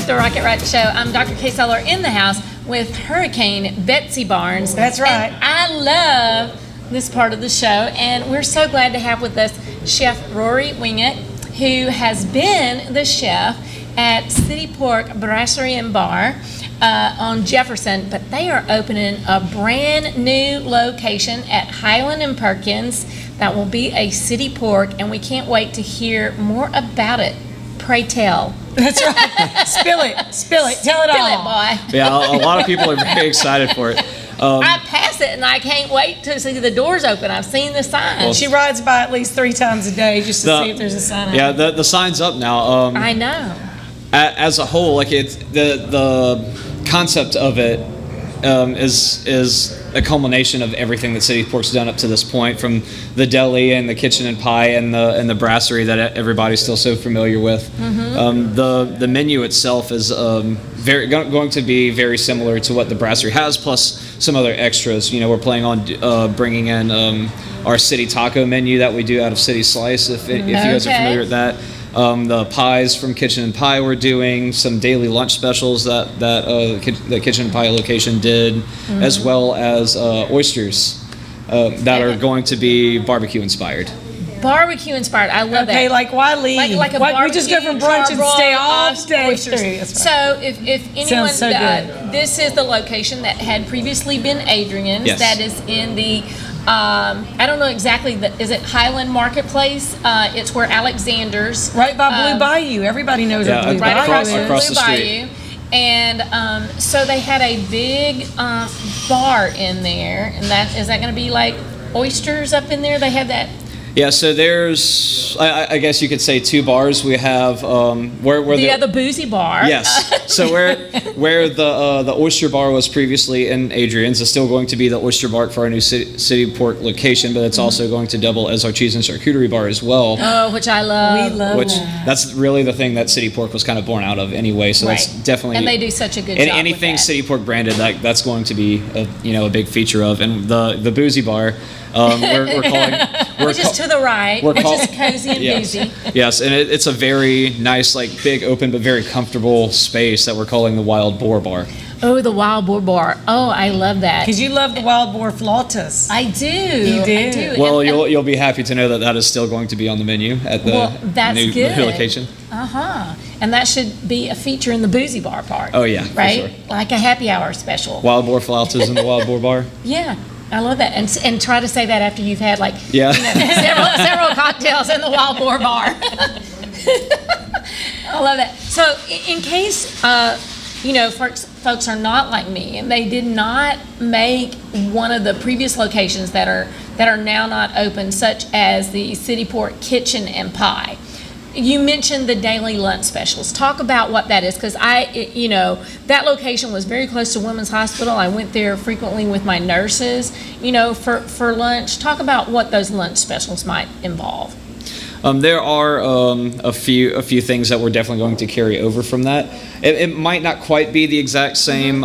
with the Rocket Right Show. I'm Dr. Kay Seller in the house with Hurricane Betsy Barnes. That's right. And I love this part of the show, and we're so glad to have with us Chef Rory Wingett, who has been the chef at City Pork Brasserie and Bar on Jefferson, but they are opening a brand new location at Highland and Perkins that will be a City Pork, and we can't wait to hear more about it. Pray tell. That's right. Spill it. Tell it Spill all. it, boy. Yeah, a lot of people are very excited for it. I pass it and I can't wait to see the doors open. I've seen the sign. Well, She rides by at least 3 times a day just to see if there's a sign up. Yeah, the sign's up now. I know. As a whole, like it's the concept of it is a culmination of everything that City Pork's done up to this point, from the deli and the kitchen and pie and the brasserie that everybody's still so familiar with. Mm-hmm. The menu itself is going to be very similar to what the brasserie has, plus some other extras. You know, we're planning on bringing in our City Taco menu that we do out of City Slice, if you guys are familiar with that. The pies from Kitchen and Pie we're doing, some daily lunch specials that the Kitchen and Pie location did, as well as oysters that are going to be barbecue inspired. Barbecue inspired. I love that. Okay, like why leave? Like a Why, we just go from brunch and stay all day. Oysters. That's So if anyone, Sounds so good. this is the location that had previously been Adrian's. Yes. That is in the, I don't know exactly, is it Highland Marketplace? It's where Alexander's. right by Blue Bayou. Everybody knows Yeah, what Blue Right Bayou across is. from across Blue the street. Bayou. And so they had a big bar in there, and is that going to be like oysters up in there? They had that. Yeah, so there's, I guess you could say, 2 bars. We have where The boozy bar. Yes. So where the oyster bar was previously in Adrian's is still going to be the oyster bar for our new City Pork location, but it's also going to double as our cheese and charcuterie bar as well. Oh, which I love. We love Which that. that's really the thing that City Pork was kind of born out of anyway. So that's Right. definitely, And they do such a good and job anything with that. City Pork branded, that's going to be a big feature of. And the boozy bar, we're calling Which is to the right, we're which call- is cozy and Yes. boozy. Yes, and it's a very nice, like big, open but very comfortable space that we're calling the Wild Boar Bar. Oh, the Wild Boar Bar. Oh, I love that. Because you love the wild boar flautas. I do. You do? I do. Well, And- you'll be happy to know that is still going to be on the menu at the Well, that's new good. location. And that should be a feature in the boozy bar part. Oh, yeah, for Right? sure. Like a happy hour special. Wild Boar Flautas in the Wild Boar Bar. Yeah. I love that. And try to say that after you've had like Yeah. several cocktails in the Wild Boar Bar. I love that. So in case folks are not like me and they did not make one of the previous locations that are now not open, such as the City Pork Kitchen and Pie. You mentioned the daily lunch specials. Talk about what that is, because that location was very close to Women's Hospital. I went there frequently with my nurses, for lunch. Talk about what those lunch specials might involve. There are a few things that we're definitely going to carry over from that. It might not quite be the exact same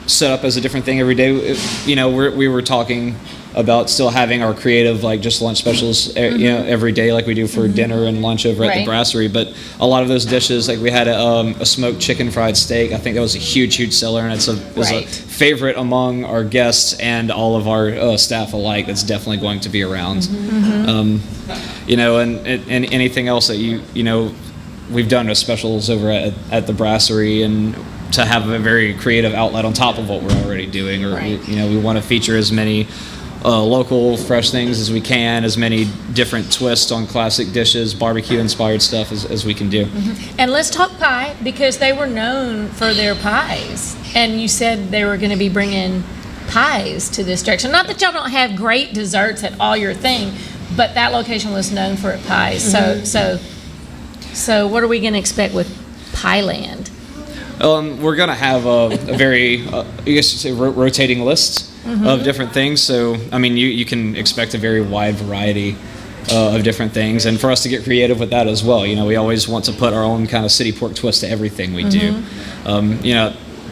setup as a different thing every day. We were talking about still having our creative, like just lunch specials, every day, like we do for dinner and lunch over at the brasserie. But a lot of those dishes, like we had a smoked chicken fried steak. I think that was a huge seller, and it was a favorite among our guests and all of our staff alike. That's definitely going to be around. And anything else that we've done with specials over at the brasserie, and to have a very creative outlet on top of what we're already doing, or we want to feature as many local fresh things as we can, as many different twists on classic dishes, barbecue inspired stuff as we can do. And let's talk pie, because they were known for their pies, and you said they were going to be bringing pies to this direction. Not that y'all don't have great desserts at all your thing, but that location was known for its pies. So what are we going to expect with Pie Land? We're going to have a very, I guess you'd say, rotating list of different things. So, I mean, you can expect a very wide variety of different things. And for us to get creative with that as well, we always want to put our own kind of City Pork twist to everything we do.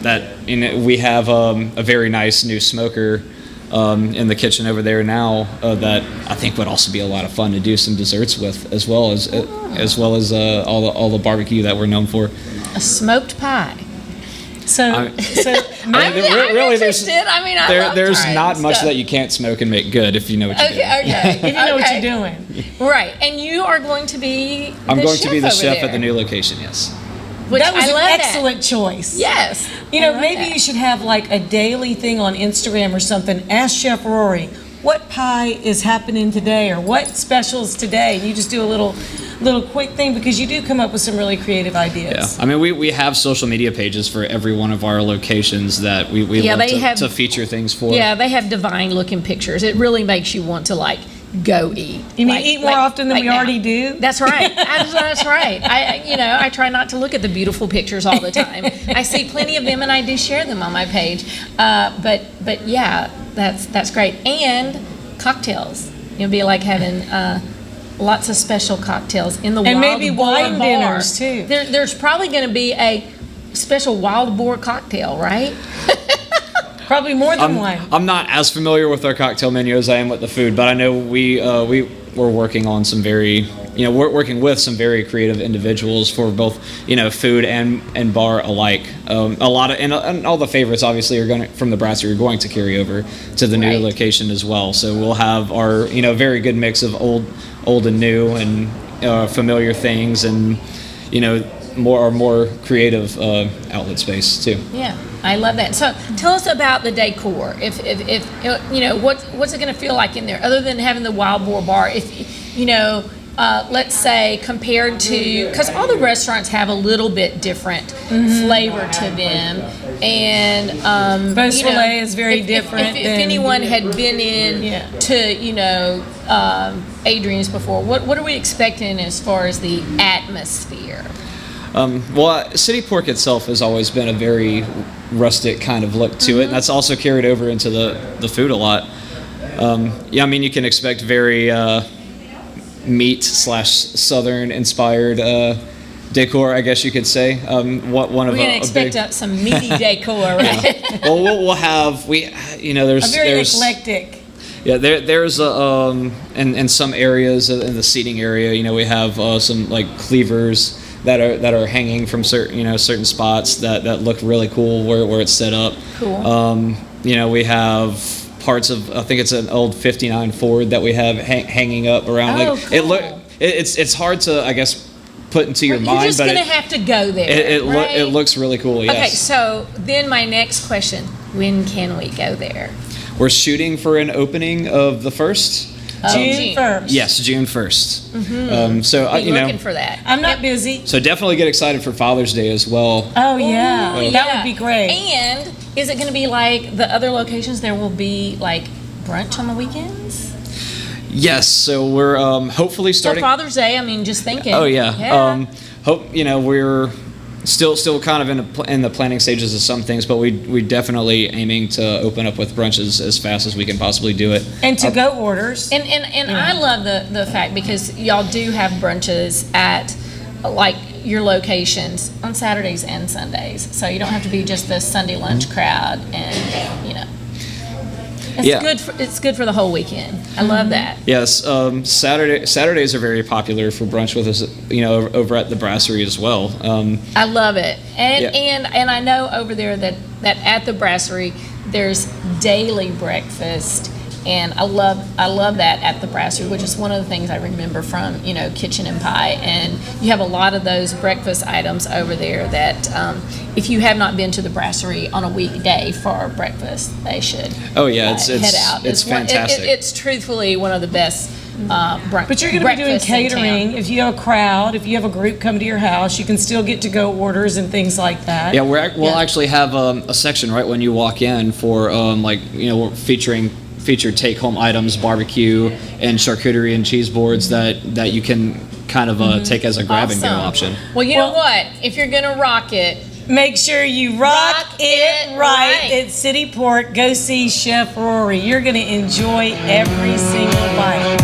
We have a very nice new smoker in the kitchen over there now that I think would also be a lot of fun to do some desserts with, as well as all the barbecue that we're known for. a smoked pie. So I'm really, interested. I love there's trying not much stuff. that you can't smoke and make good if you know what you're doing. Okay. if you know what you're doing. Right, and you are going to be I'm the going chef to be the over chef there, at the new location, yes. which That was I an love excellent choice. Yes. You know, maybe you should have like a daily thing on Instagram or something. Ask Chef Rory, what pie is happening today, or what specials today? And you just do a little quick thing, because you do come up with some really creative Yeah, ideas. I mean, we have social media pages for every one of our locations that we love to feature things for. Yeah, they have divine looking pictures. It really makes you want to go eat. You mean eat more often than we now. already do? That's right. That's right. I try not to look at the beautiful pictures all the time. I see plenty of them, and I do share them on my page. But yeah, that's great. And cocktails. You'll be like having lots of special cocktails in the And wild maybe boar wine bar. dinners, too. There's probably going to be a special wild boar cocktail, right? Probably more than one. I'm not as familiar with our cocktail menu as I am with the food, but I know we're working on some we're working with some very creative individuals for both, food and bar alike. A lot of and all the favorites obviously are from the brasserie are going to carry over to the new Right. location as well. So we'll have our very good mix of old and new, and familiar things, and more creative outlet space too. Yeah, I love that. So tell us about the decor. If what's it going to feel like in there, other than having the wild boar bar? If let's say compared to, because all the restaurants have a little bit different flavor to them, and Beausoleil is very different If than- anyone had been in to Adrian's before, what are we expecting as far as the atmosphere? Well, City Pork itself has always been a very rustic kind of look to it, and that's also carried over into the food a lot. I mean, you can expect very meat/southern inspired decor, I guess you could say. We're going to expect some meaty decor, right? Well, we'll have there's A very eclectic. Yeah, there's in some areas in the seating area, we have some cleavers that are hanging from certain spots that look really cool where it's set up. Cool. We have parts of, I think it's an old '59 Ford that we have hanging up around. Oh, cool. It's hard to, I guess, put into your mind, You're just but going to have to go there. it looks really cool. Yes. Okay, so then my next question: when can we go there? We're shooting for an opening of the 1st. June 1st. Yes, June 1st. Be looking for that. I'm not busy. So definitely get excited for Father's Day as well. Oh, yeah. Ooh, That would be great. And is it going to be like the other locations? There will be brunch on the weekends. Yes, so we're hopefully starting. For Father's Day, just thinking. Oh yeah. We're still kind of in the planning stages of some things, but we definitely aiming to open up with brunches as fast as we can possibly do it. And to-go orders. And I love the fact, because y'all do have brunches at your locations on Saturdays and Sundays, so you don't have to be just the Sunday lunch crowd, and it's good for the whole weekend. I love that. Yes, Saturdays are very popular for brunch with us, over at the brasserie as well. I love it, and I know over there that at the brasserie there's daily breakfast, and I love that at the brasserie, which is one of the things I remember from Kitchen and Pie, and you have a lot of those breakfast items over there that if you have not been to the brasserie on a weekday for breakfast, they should. Oh yeah, head out. It's fantastic. It's truthfully one of the best. But you're going to be doing catering. If you have a crowd, if you have a group come to your house, you can still get to-go orders and things like that. Yeah, we'll actually have a section right when you walk in for featured take-home items, barbecue and charcuterie and cheese boards that you can kind of take as a grab-and-go option. Well, you know what? If you're going to rock it, make sure you rock it right at City Pork. Go see Chef Rory. You're going to enjoy every single bite.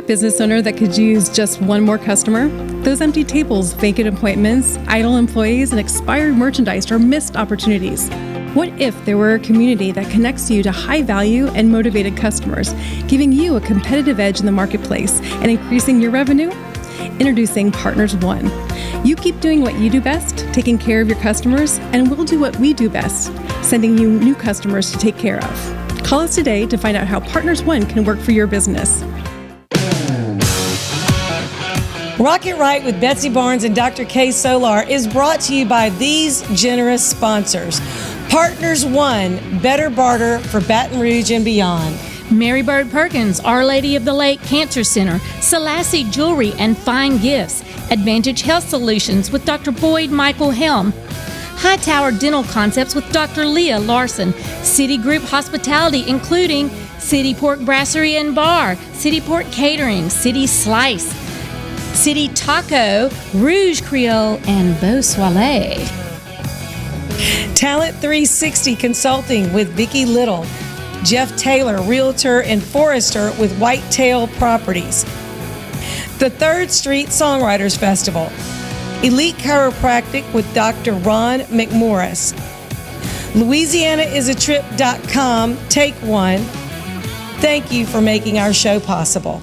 business owner that could use just one more customer? Those empty tables, vacant appointments, idle employees, and expired merchandise are missed opportunities. What if there were a community that connects you to high-value and motivated customers, giving you a competitive edge in the marketplace and increasing your revenue? Introducing Partners One. You keep doing what you do best, taking care of your customers, and we'll do what we do best, sending you new customers to take care of. Call us today to find out how Partners One can work for your business. Rock It Right with Betsy Barnes and Dr. K. Solar is brought to you by these generous sponsors. Partners One, better barter for Baton Rouge and beyond. Mary Bird Perkins, Our Lady of the Lake Cancer Center, Selassie Jewelry and Fine Gifts, Advantage Health Solutions with Dr. Boyd Michael Helm, Hightower Dental Concepts with Dr. Leah Larson, City Group Hospitality including City Pork Brasserie and Bar, City Pork Catering, City Slice, City Taco, Rouge Creole, and Beau Soleil. Talent 360 Consulting with Vicki Little. Jeff Taylor, Realtor and Forester with Whitetail Properties. The 3rd Street Songwriters Festival. Elite Chiropractic with Dr. Ron McMorris. LouisianaIsATrip.com. Take one. Thank you for making our show possible.